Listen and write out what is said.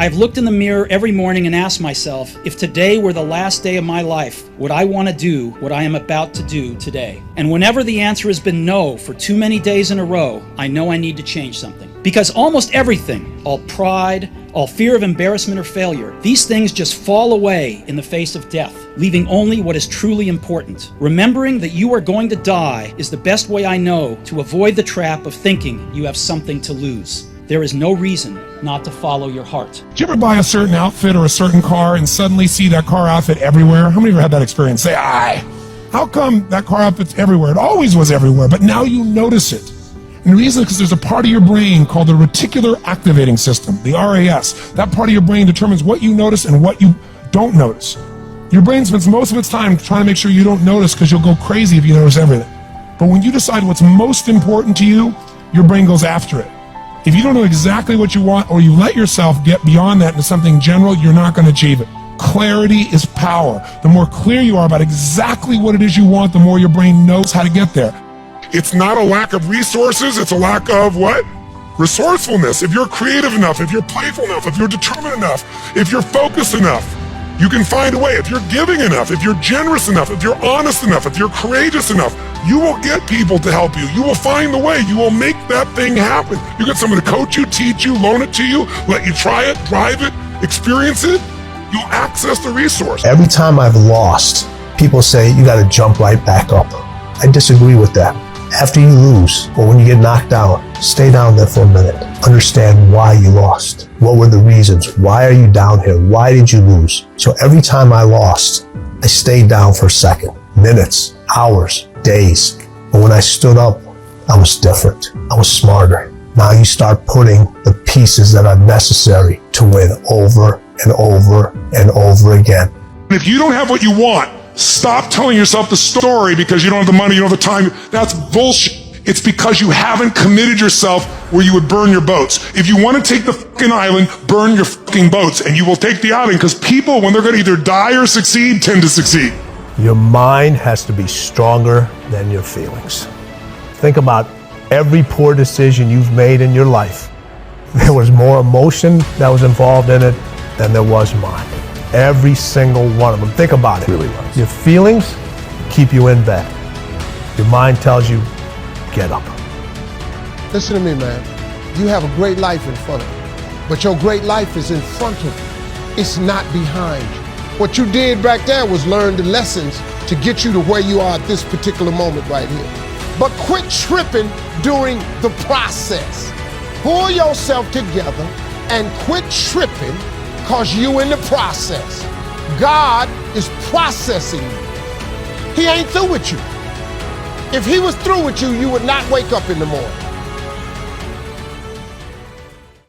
I've looked in the mirror every morning and asked myself, if today were the last day of my life, would I want to do what I am about to do today? And whenever the answer has been no for too many days in a row, I know I need to change something. Because almost everything, all pride, all fear of embarrassment or failure, these things just fall away in the face of death, leaving only what is truly important. Remembering that you are going to die is the best way I know to avoid the trap of thinking you have something to lose. There is no reason not to follow your heart. Did you ever buy a certain outfit or a certain car and suddenly see that car outfit everywhere? How many of you had that experience? Say, how come that car outfit's everywhere? It always was everywhere, but now you notice it. And the reason is because there's a part of your brain called the reticular activating system, the RAS. That part of your brain determines what you notice and what you don't notice. Your brain spends most of its time trying to make sure you don't notice because you'll go crazy if you notice everything. But when you decide what's most important to you, your brain goes after it. If you don't know exactly what you want, or you let yourself get beyond that into something general, you're not going to achieve it. Clarity is power. The more clear you are about exactly what it is you want, the more your brain knows how to get there. It's not a lack of resources, it's a lack of what? Resourcefulness. If you're creative enough, if you're playful enough, if you're determined enough, if you're focused enough, you can find a way. If you're giving enough, if you're generous enough, if you're honest enough, if you're courageous enough, you will get people to help you. You will find the way. You will make that thing happen. You get someone to coach you, teach you, loan it to you, let you try it, drive it, experience it. You'll access the resource. Every time I've lost, people say you got to jump right back up. I disagree with that. After you lose, or when you get knocked down, stay down there for a minute. Understand why you lost. What were the reasons? Why are you down here? Why did you lose? So every time I lost, I stayed down for a second, minutes, hours, days. But when I stood up, I was different. I was smarter. Now you start putting the pieces that are necessary to win over and over and over again. If you don't have what you want, stop telling yourself the story because you don't have the money, you don't have the time. That's bullshit. It's because you haven't committed yourself where you would burn your boats. If you want to take the fucking island, burn your fucking boats, and you will take the island, because people, when they're going to either die or succeed, tend to succeed. Your mind has to be stronger than your feelings. Think about every poor decision you've made in your life. There was more emotion that was involved in it than there was mine. Every single one of them. Think about it. Really was. Your feelings keep you in bed. Your mind tells you, get up. Listen to me, man. You have a great life in front of you, but your great life is in front of you. It's not behind you. What you did back there was learn the lessons to get you to where you are at this particular moment right here. But quit tripping during the process. Pull yourself together and quit tripping because you in the process. God is processing you. He ain't through with you. If he was through with you, you would not wake up in the morning.